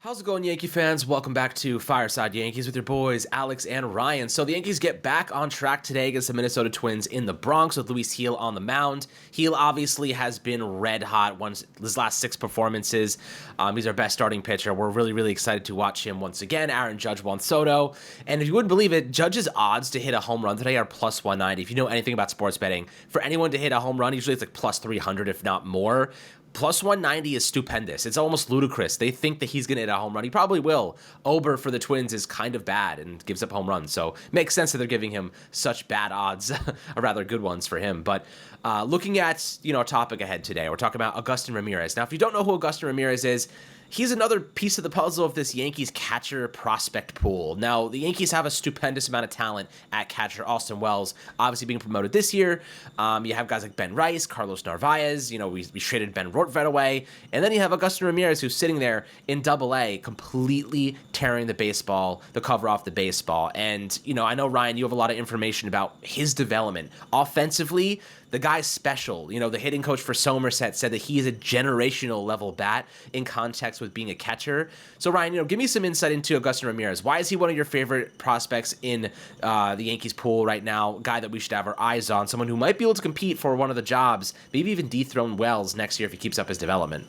How's it going, Yankee fans? Welcome back to Fireside Yankees with your boys, Alex and Ryan. So the Yankees get back on track today against the Minnesota Twins in the Bronx with Luis Gil on the mound. Gil obviously has been red hot his last 6 performances. He's our best starting pitcher. We're really excited to watch him once again. Aaron Judge, Juan Soto. And if you wouldn't believe it, Judge's odds to hit a home run today are plus 190. If you know anything about sports betting, for anyone to hit a home run, usually it's like plus 300, if not more. Plus 190 is stupendous. It's almost ludicrous. They think that he's going to hit a home run. He probably will. Ober for the Twins is kind of bad and gives up home runs. So makes sense that they're giving him such bad odds, or rather good ones for him. But looking at, a topic ahead today, we're talking about Augustin Ramirez. Now, if you don't know who Augustin Ramirez is, he's another piece of the puzzle of this Yankees catcher prospect pool. Now, the Yankees have a stupendous amount of talent at catcher. Austin Wells, obviously being promoted this year. You have guys like Ben Rice, Carlos Narvaez. We traded Ben Rortvedt away. And then you have Augustin Ramirez, who's sitting there in Double-A, completely tearing the cover off the baseball. And, I know, Ryan, you have a lot of information about his development. Offensively, the guy's special. The hitting coach for Somerset said that he is a generational level bat in context with being a catcher. So, Ryan, give me some insight into Augustin Ramirez. Why is he one of your favorite prospects in the Yankees pool right now? Guy that we should have our eyes on. Someone who might be able to compete for one of the jobs, maybe even dethrone Wells next year if he keeps up his development.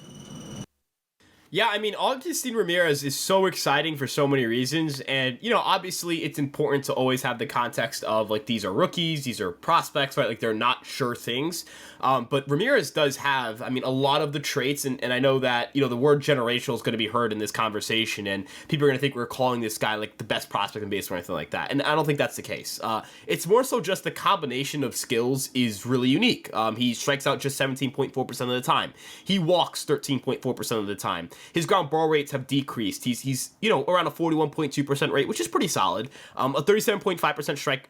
Yeah, Augustin Ramirez is so exciting for so many reasons. And, obviously it's important to always have the context of, these are rookies, these are prospects, right? They're not sure things. But Ramirez does have, a lot of the traits. And I know that, the word generational is going to be heard in this conversation. And people are going to think we're calling this guy, the best prospect in baseball or anything like that. And I don't think that's the case. It's more so just the combination of skills is really unique. He strikes out just 17.4% of the time. He walks 13.4% of the time. His ground ball rates have decreased. He's around a 41.2% rate, which is pretty solid. A 37.5% strike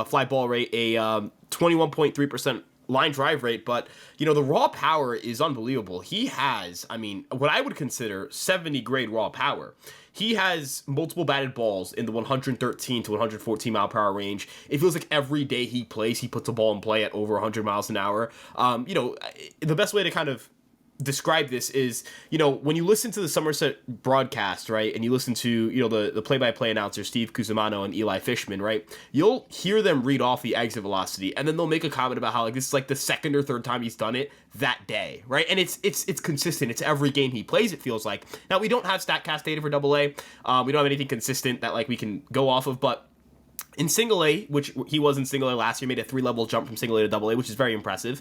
fly ball rate, a 21.3% line drive rate, but the raw power is unbelievable. He has, what I would consider 70 grade raw power. He has multiple batted balls in the 113 to 114 mile per hour range. It feels like every day he plays, he puts a ball in play at over 100 miles an hour. The best way to kind of describe this is, when you listen to the Somerset broadcast, right, and you listen to, the play-by-play announcer, Steve Cusimano and Eli Fishman, right, you'll hear them read off the exit velocity, and then they'll make a comment about how, this is, the second or third time he's done it that day, right, and it's consistent. It's every game he plays, it feels like. Now, we don't have StatCast data for Double-A. We don't have anything consistent that, we can go off of, but in single A, which he was in single A last year, made a 3-level jump from single A to double A, which is very impressive.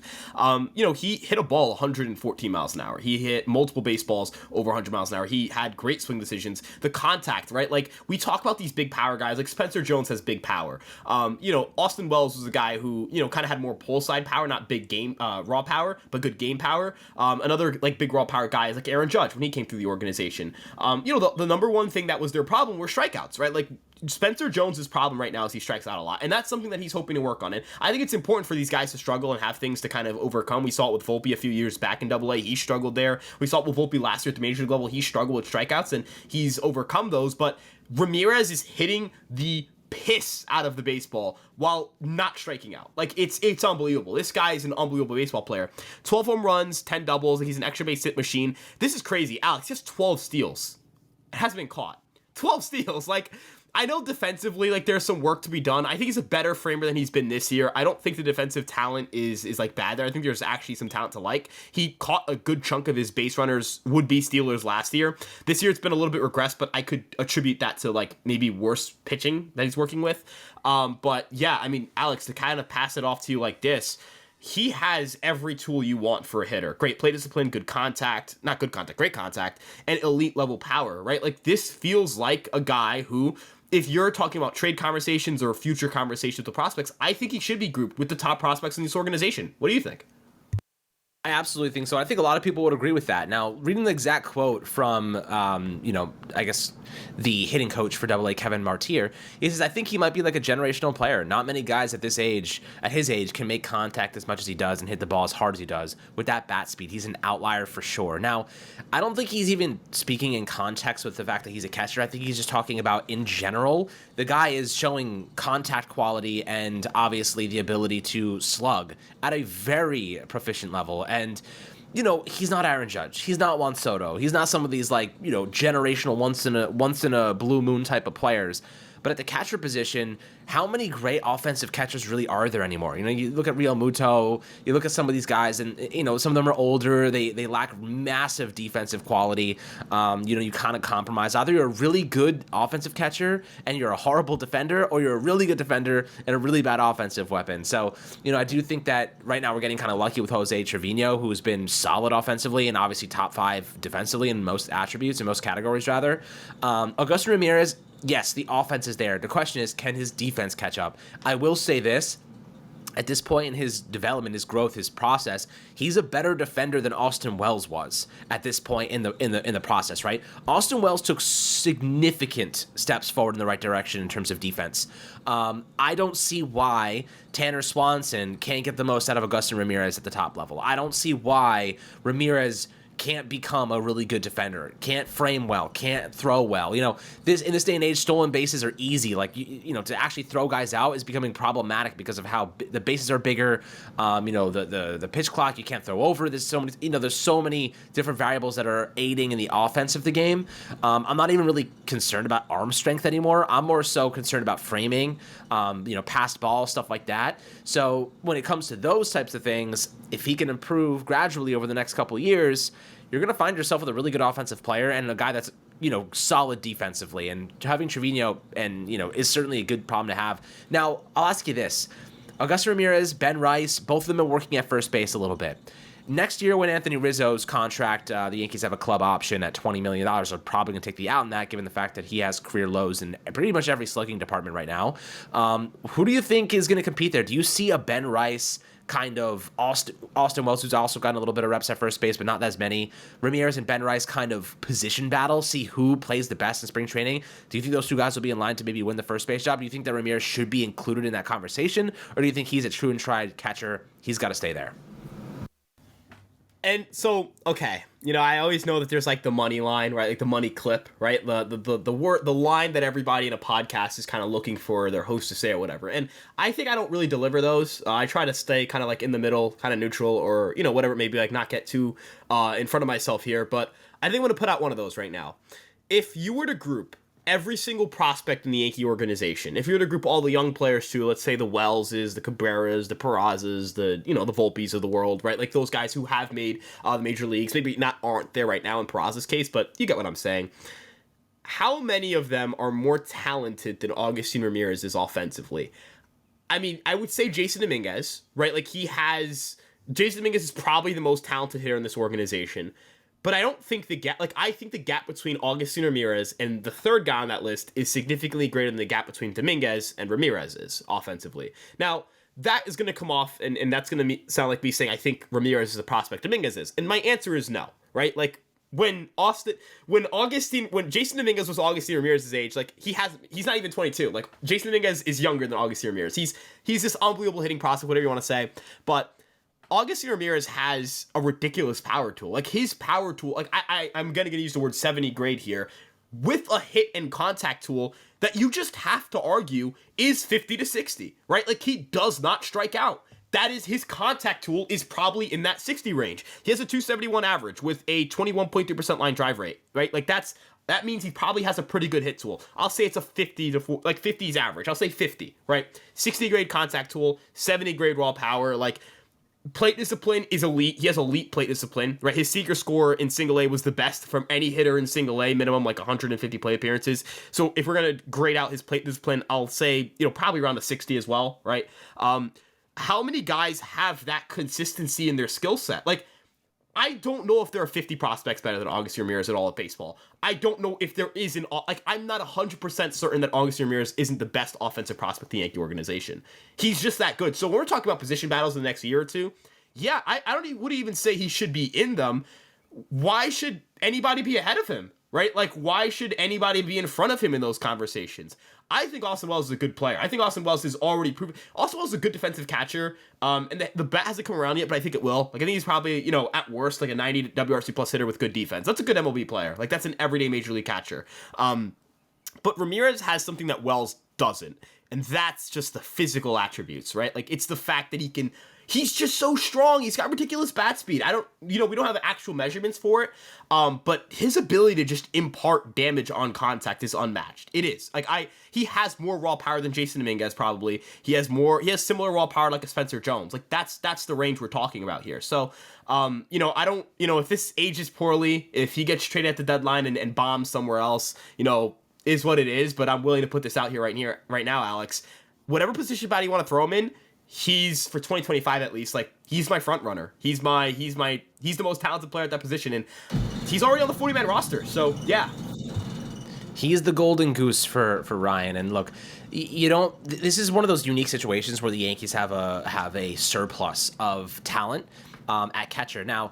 He hit a ball 114 miles an hour. He hit multiple baseballs over 100 miles an hour. He had great swing decisions. The contact, right? We talk about these big power guys. Spencer Jones has big power. Austin Wells was a guy who, kind of had more pull side power, not big game, raw power, but good game power. Another, big raw power guy is Aaron Judge when he came through the organization. The number one thing that was their problem were strikeouts, right? Spencer Jones' problem right now is he strikes out a lot, and that's something that he's hoping to work on. And I think it's important for these guys to struggle and have things to kind of overcome. We saw it with Volpe a few years back in Double-A. He struggled there. We saw it with Volpe last year at the major league level. He struggled with strikeouts, and he's overcome those. But Ramirez is hitting the piss out of the baseball while not striking out. It's unbelievable. This guy is an unbelievable baseball player. 12 home runs, 10 doubles. He's an extra base hit machine. This is crazy. Alex, he has 12 steals. It hasn't been caught. 12 steals. I know defensively, there's some work to be done. I think he's a better framer than he's been this year. I don't think the defensive talent is bad there. I think there's actually some talent to like. He caught a good chunk of his base runners, would-be stealers last year. This year it's been a little bit regressed, but I could attribute that to maybe worse pitching that he's working with. But yeah, Alex, to kind of pass it off to you like this, he has every tool you want for a hitter. Great play discipline, great contact, and elite level power, right? This feels like a guy who, if you're talking about trade conversations or future conversations with the prospects, I think he should be grouped with the top prospects in this organization. What do you think? I absolutely think so. I think a lot of people would agree with that. Now, reading the exact quote from, I guess the hitting coach for Double-A, Kevin Martier, he says, I think he might be a generational player. Not many guys at his age, can make contact as much as he does and hit the ball as hard as he does with that bat speed. He's an outlier for sure. Now, I don't think he's even speaking in context with the fact that he's a catcher. I think he's just talking about in general. The guy is showing contact quality and obviously the ability to slug at a very proficient level. And he's not Aaron Judge. He's not Juan Soto. He's not some of these like, generational once in a blue moon type of players. But at the catcher position, how many great offensive catchers really are there anymore? You look at Real Muto, you look at some of these guys, and some of them are older. They lack massive defensive quality. You kind of compromise. Either you're a really good offensive catcher and you're a horrible defender, or you're a really good defender and a really bad offensive weapon. So, I do think that right now we're getting kind of lucky with Jose Trevino, who's been solid offensively and obviously top 5 defensively in most attributes, in most categories rather. Augustin Ramirez, yes, the offense is there. The question is, can his defense catch up? I will say this. At this point in his development, his growth, his process, he's a better defender than Austin Wells was at this point in the process, right? Austin Wells took significant steps forward in the right direction in terms of defense. I don't see why Tanner Swanson can't get the most out of Augustin Ramirez at the top level. I don't see why Ramirez can't become a really good defender, can't frame well, can't throw well. This in this day and age, stolen bases are easy. Like, to actually throw guys out is becoming problematic because of how the bases are bigger. The pitch clock, you can't throw over. There's so many different variables that are aiding in the offense of the game. I'm not even really concerned about arm strength anymore. I'm more so concerned about framing, passed ball, stuff like that. So when it comes to those types of things, if he can improve gradually over the next couple of years, you're going to find yourself with a really good offensive player and a guy that's, solid defensively. And having Trevino is certainly a good problem to have. Now, I'll ask you this. Augustin Ramirez, Ben Rice, both of them are working at first base a little bit. Next year, when Anthony Rizzo's contract, the Yankees have a club option at $20 million. They're probably going to take the out in that, given the fact that he has career lows in pretty much every slugging department right now. Who do you think is going to compete there? Do you see a Ben Rice kind of Austin Wells, who's also gotten a little bit of reps at first base, but not as many, Ramirez and Ben Rice kind of position battle, see who plays the best in spring training? Do you think those two guys will be in line to maybe win the first base job? Do you think that Ramirez should be included in that conversation? Or do you think he's a true and tried catcher? He's got to stay there. And so, okay, I always know that there's like the money line, right? Like the money clip, right? The line that everybody in a podcast is kind of looking for their host to say or whatever. And I think I don't really deliver those. I try to stay kind of like in the middle, kind of neutral, or whatever it may be, like not get too in front of myself here. But I think I'm going to put out one of those right now. If you were to group every single prospect in the Yankee organization, if you were to group all the young players too, let's say the Wellses, the Cabreras, the Perazzas, the the Volpes of the world, right? Like those guys who have made the major leagues, maybe aren't there right now in Peraza's case, but you get what I'm saying. How many of them are more talented than Augustin Ramirez is offensively? I mean, I would say Jason Dominguez, right? Like Jason Dominguez is probably the most talented hitter in this organization. But I don't think I think the gap between Augustin Ramirez and the third guy on that list is significantly greater than the gap between Dominguez and Ramirez is offensively. Now, that is going to come off, and that's going to sound like me saying I think Ramirez is a prospect, Dominguez is. And my answer is no, right? Like, when Jason Dominguez was Augustin Ramirez's age, like he's not even 22. Like, Jason Dominguez is younger than Augustin Ramirez. He's this unbelievable hitting prospect, whatever you want to say. But Augustin Ramirez has a ridiculous power tool. Like, his power tool, like I'm going to use the word 70 grade here, with a hit and contact tool that you just have to argue is 50 to 60, right? Like, he does not strike out. That is, his contact tool is probably in that 60 range. He has a 271 average with a 21.3% line drive rate, right? Like, that means he probably has a pretty good hit tool. I'll say it's a 50 to 40, like 50's average. I'll say 50, right? 60 grade contact tool, 70 grade raw power, like, plate discipline is elite. He has elite plate discipline, right? His seeker score in single A was the best from any hitter in single A, minimum like 150 plate appearances. So if we're going to grade out his plate discipline, I'll say, probably around the 60 as well, right? How many guys have that consistency in their skill set? Like, I don't know if there are 50 prospects better than Augustin Ramirez at all at baseball. I don't know if there is I'm not 100% certain that Augustin Ramirez isn't the best offensive prospect in the Yankee organization. He's just that good. So when we're talking about position battles in the next year or two, yeah, I wouldn't even say he should be in them. Why should anybody be ahead of him, right? Like, why should anybody be in front of him in those conversations? I think Austin Wells is a good player. I think Austin Wells has already proven. Austin Wells is a good defensive catcher. And the bat hasn't come around yet, but I think it will. Like, I think he's probably, at worst, like a 90 WRC plus hitter with good defense. That's a good MLB player. Like, that's an everyday major league catcher. But Ramirez has something that Wells doesn't, and that's just the physical attributes, right? Like, it's the fact that he's just so strong. He's got ridiculous bat speed. We don't have actual measurements for it. But his ability to just impart damage on contact is unmatched. It is. He has more raw power than Jason Dominguez probably. He has similar raw power like a Spencer Jones. Like that's the range we're talking about here. So, if this ages poorly, if he gets traded at the deadline and bombs somewhere else, is what it is. But I'm willing to put this out here right now, Alex. Whatever position bat you want to throw him in, he's for 2025 at least. Like he's my front runner. He's the most talented player at that position, and he's already on the 40-man roster. So yeah, he's the golden goose for Ryan. And look, this is one of those unique situations where the Yankees have a surplus of talent at catcher. Now,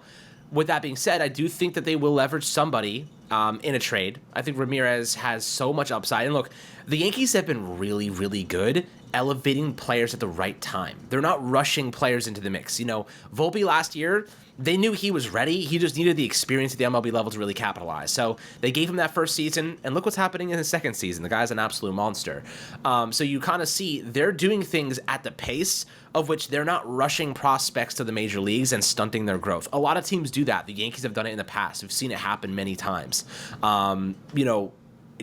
with that being said, I do think that they will leverage somebody in a trade. I think Ramirez has so much upside. And look, the Yankees have been really, really good elevating players at the right time. They're not rushing players into the mix. Volpe last year, they knew he was ready. He just needed the experience at the MLB level to really capitalize. So they gave him that first season, and look what's happening in his second season. The guy's an absolute monster. So you kind of see they're doing things at the pace of which they're not rushing prospects to the major leagues and stunting their growth. A lot of teams do that. The Yankees have done it in the past. We've seen it happen many times.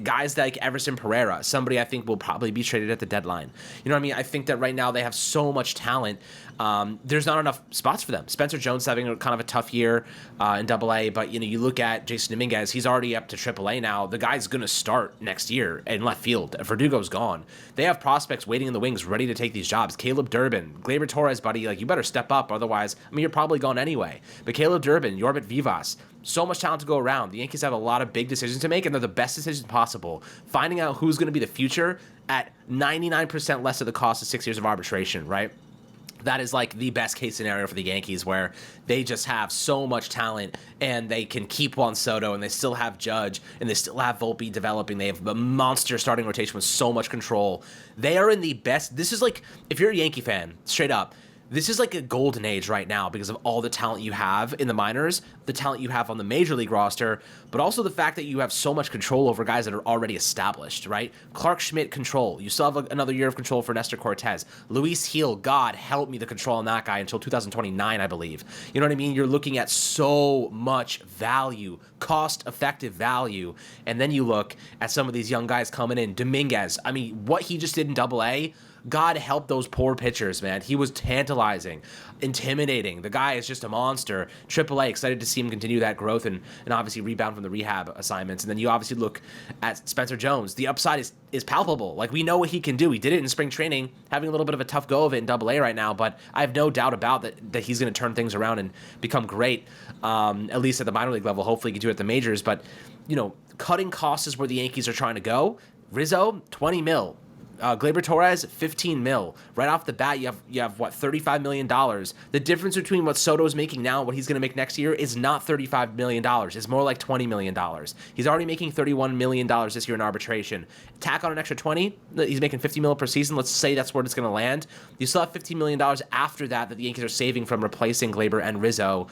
Guys like Everson Pereira, somebody I think will probably be traded at the deadline. You know what I mean? I think that right now they have so much talent. There's not enough spots for them. Spencer Jones having kind of a tough year in AA, but you look at Jason Dominguez, he's already up to AAA now. The guy's going to start next year in left field. Verdugo's gone. They have prospects waiting in the wings ready to take these jobs. Caleb Durbin, Gleyber Torres, buddy, you better step up. Otherwise, you're probably gone anyway. But Caleb Durbin, Yorbit Vivas, so much talent to go around. The Yankees have a lot of big decisions to make, and they're the best decisions possible. Finding out who's going to be the future at 99% less of the cost of 6 years of arbitration, right? That is the best case scenario for the Yankees, where they just have so much talent and they can keep Juan Soto, and they still have Judge, and they still have Volpe developing. They have a monster starting rotation with so much control. They are in the best. This is if you're a Yankee fan, straight up, this is a golden age right now because of all the talent you have in the minors, the talent you have on the major league roster, but also the fact that you have so much control over guys that are already established, right? Clark Schmidt control. You still have another year of control for Nestor Cortez. Luis Gil, God help me, the control on that guy until 2029, I believe. You know what I mean? You're looking at so much value, cost-effective value, and then you look at some of these young guys coming in. Dominguez, what he just did in AA, God help those poor pitchers, man. He was tantalizing, intimidating. The guy is just a monster. AAA, excited to see him continue that growth and obviously rebound from the rehab assignments. And then you obviously look at Spencer Jones. The upside is palpable. We know what he can do. He did it in spring training, having a little bit of a tough go of it in AA right now, but I have no doubt about that he's going to turn things around and become great, at least at the minor league level. Hopefully he can do it at the majors. But, cutting costs is where the Yankees are trying to go. Rizzo, 20 mil. Gleyber Torres, 15 mil. Right off the bat, you have what, $35 million. The difference between what Soto's making now and what he's going to make next year is not $35 million. It's more like $20 million. He's already making $31 million this year in arbitration. Tack on an extra 20, he's making 50 mil per season. Let's say that's where it's going to land. You still have $15 million after that the Yankees are saving from replacing Gleyber and Rizzo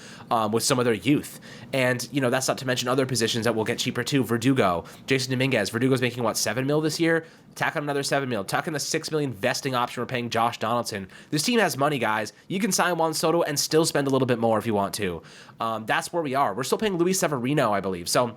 with some of their youth. And, that's not to mention other positions that will get cheaper too. Verdugo, Jason Dominguez. Verdugo's making, what, 7 mil this year? Tack on another 7 mil. Tack on the $6 million vesting option we're paying Josh Donaldson. This team has money, guys. You can sign Juan Soto and still spend a little bit more if you want to. That's where we are. We're still paying Luis Severino, I believe. So,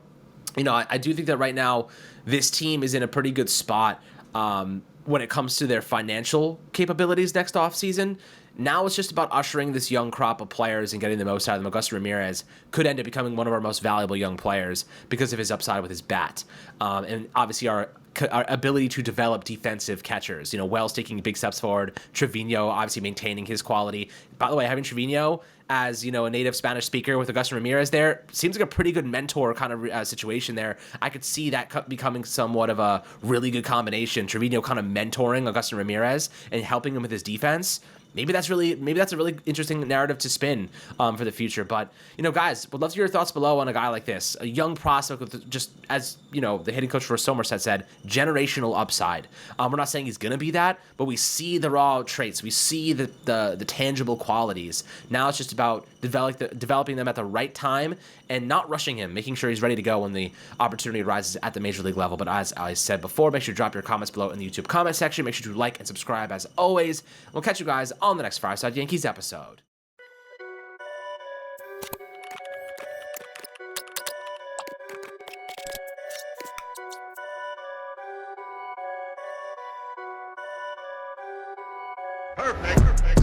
I do think that right now this team is in a pretty good spot when it comes to their financial capabilities next offseason. Now it's just about ushering this young crop of players and getting the most out of them. Augustin Ramirez could end up becoming one of our most valuable young players because of his upside with his bat. And obviously our ability to develop defensive catchers. Wells taking big steps forward. Trevino obviously maintaining his quality. By the way, having Trevino as, a native Spanish speaker with Augustin Ramirez there seems like a pretty good mentor kind of situation there. I could see that becoming somewhat of a really good combination. Trevino kind of mentoring Augustin Ramirez and helping him with his defense. Maybe that's a really interesting narrative to spin for the future. But, guys, would love to hear your thoughts below on a guy like this. A young prospect with just, as, the hitting coach for Somerset said, generational upside. We're not saying he's going to be that, but we see the raw traits. We see the tangible qualities. Now it's just about developing them at the right time and not rushing him, making sure he's ready to go when the opportunity arises at the major league level. But as I said before, make sure to drop your comments below in the YouTube comment section. Make sure to like and subscribe as always. We'll catch you guys on the next Fireside Yankees episode. Perfect.